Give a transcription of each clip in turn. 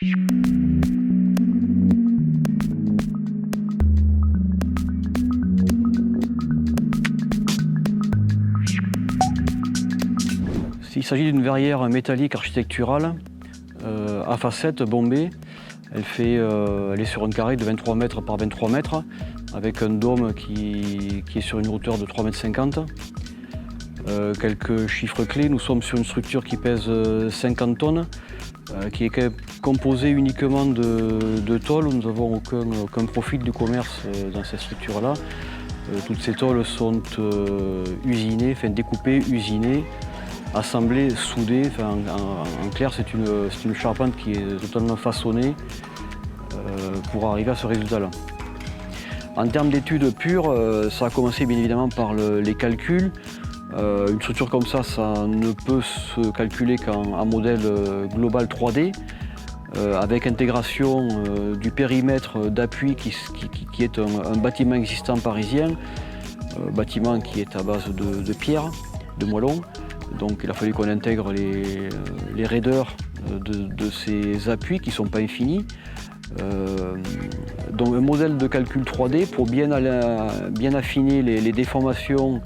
Il s'agit d'une verrière métallique architecturale à facettes bombées. Elle est sur un carré de 23 mètres par 23 mètres avec un dôme qui est sur une hauteur de 3,50 m. Quelques chiffres clés, nous sommes sur une structure qui pèse 50 tonnes, qui est composée uniquement de tôles. Nous n'avons aucun profil du commerce dans cette structure-là. Toutes ces tôles sont usinées, découpées, usinées, assemblées, soudées. En clair, c'est une charpente qui est totalement façonnée pour arriver à ce résultat-là. En termes d'études pures, ça a commencé bien évidemment par les calculs. Une structure comme ça ne peut se calculer qu'en modèle global 3D, avec intégration du périmètre d'appui qui est un bâtiment existant parisien, bâtiment qui est à base de pierre, de moellons. Donc il a fallu qu'on intègre les raideurs de ces appuis qui ne sont pas infinis. Donc un modèle de calcul 3D pour bien affiner les déformations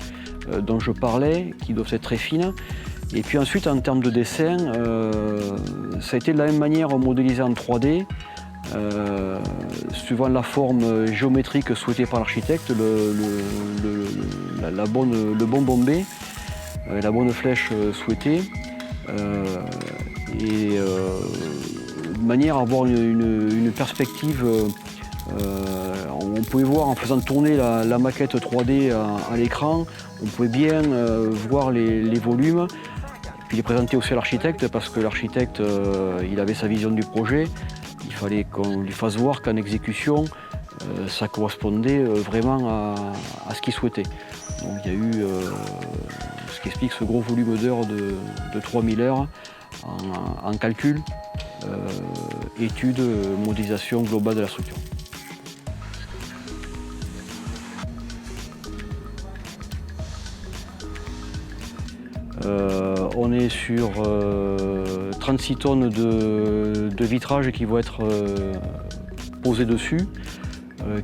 dont je parlais, qui doivent être très fines. Et puis ensuite, en termes de dessin, ça a été de la même manière modélisé en 3D, suivant la forme géométrique souhaitée par l'architecte, le bon bombé, la bonne flèche souhaitée, de manière à avoir une perspective. On pouvait voir en faisant tourner la maquette 3D à l'écran, on pouvait bien voir les volumes, puis les présenter aussi à l'architecte parce que l'architecte il avait sa vision du projet. Il fallait qu'on lui fasse voir qu'en exécution ça correspondait vraiment à ce qu'il souhaitait. Donc il y a eu ce qui explique ce gros volume d'heures de 3000 heures en calcul, étude, modélisation globale de la structure. On est sur 36 tonnes de vitrages qui vont être posés dessus,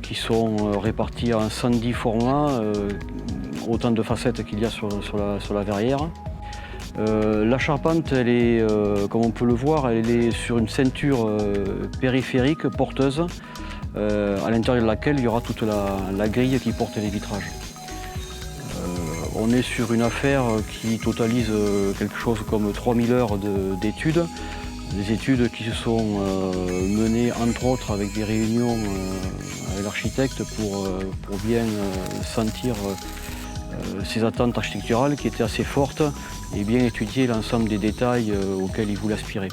qui sont répartis en 110 formats, autant de facettes qu'il y a sur la verrière. La charpente, elle est, comme on peut le voir, elle est sur une ceinture périphérique porteuse, à l'intérieur de laquelle il y aura toute la grille qui porte les vitrages. On est sur une affaire qui totalise quelque chose comme 3000 heures d'études. Des études qui se sont menées entre autres avec des réunions avec l'architecte pour bien sentir ses attentes architecturales qui étaient assez fortes et bien étudier l'ensemble des détails auxquels il voulait aspirer.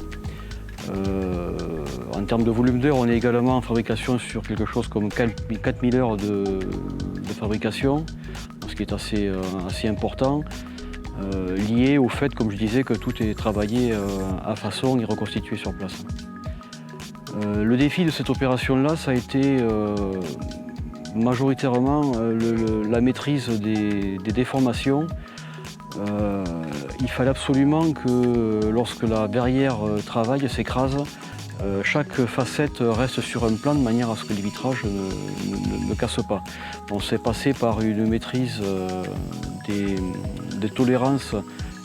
En termes de volume d'heures, on est également en fabrication sur quelque chose comme 4000 heures de fabrication, ce qui est assez important, lié au fait, comme je disais, que tout est travaillé à façon et reconstitué sur place. Le défi de cette opération-là, ça a été majoritairement la maîtrise des déformations. Il fallait absolument que lorsque la verrière travaille, s'écrase, chaque facette reste sur un plan de manière à ce que les vitrages ne cassent pas. On s'est passé par une maîtrise des tolérances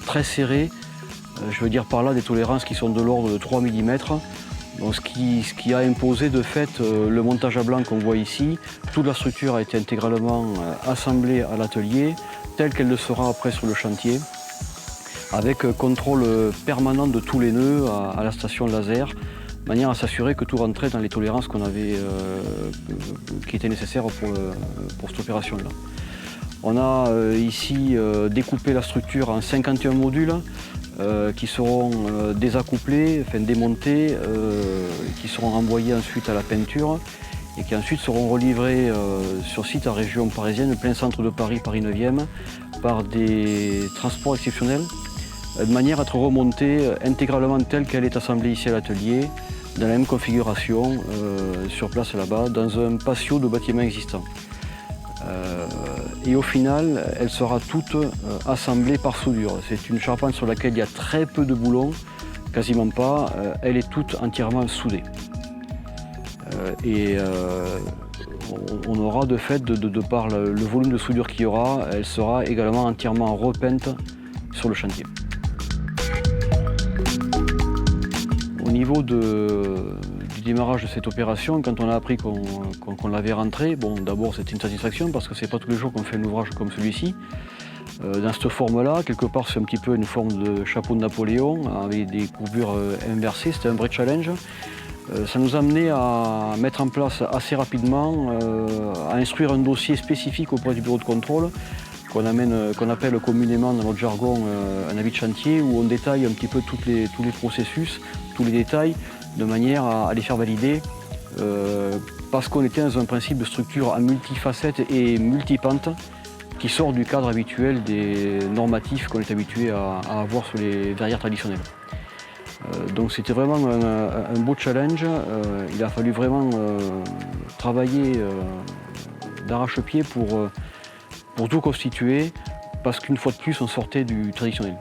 très serrées. Je veux dire par là des tolérances qui sont de l'ordre de 3 mm. Donc ce qui a imposé de fait le montage à blanc qu'on voit ici. Toute la structure a été intégralement assemblée à l'atelier, telle qu'elle le sera après sur le chantier, avec contrôle permanent de tous les nœuds à la station laser, de manière à s'assurer que tout rentrait dans les tolérances qui étaient nécessaires pour cette opération-là. On a ici découpé la structure en 51 modules qui seront désaccouplés, démontés, qui seront renvoyés ensuite à la peinture et qui ensuite seront relivrés sur site en région parisienne, plein centre de Paris, Paris 9e, par des transports exceptionnels, de manière à être remontée intégralement telle qu'elle est assemblée ici à l'atelier, dans la même configuration, sur place là-bas, dans un patio de bâtiment existant. Et au final, elle sera toute assemblée par soudure. C'est une charpente sur laquelle il y a très peu de boulons, quasiment pas, elle est toute entièrement soudée. On aura de fait, de par le volume de soudure qu'il y aura, elle sera également entièrement repeinte sur le chantier. Au niveau du démarrage de cette opération, quand on a appris qu'on l'avait rentré, bon, d'abord c'était une satisfaction parce que c'est pas tous les jours qu'on fait un ouvrage comme celui-ci. Dans cette forme-là, quelque part c'est un petit peu une forme de chapeau de Napoléon avec des courbures inversées, c'était un vrai challenge. Ça nous a amené à mettre en place assez rapidement, à instruire un dossier spécifique auprès du bureau de contrôle qu'on appelle communément dans notre jargon un avis de chantier, où on détaille un petit peu tous les processus, tous les détails, de manière à les faire valider, parce qu'on était dans un principe de structure à multifacettes et multipentes qui sort du cadre habituel des normatifs qu'on est habitué à avoir sur les verrières traditionnelles. Donc c'était vraiment un beau challenge. Il a fallu vraiment travailler d'arrache-pied pour tout constituer, parce qu'une fois de plus on sortait du traditionnel.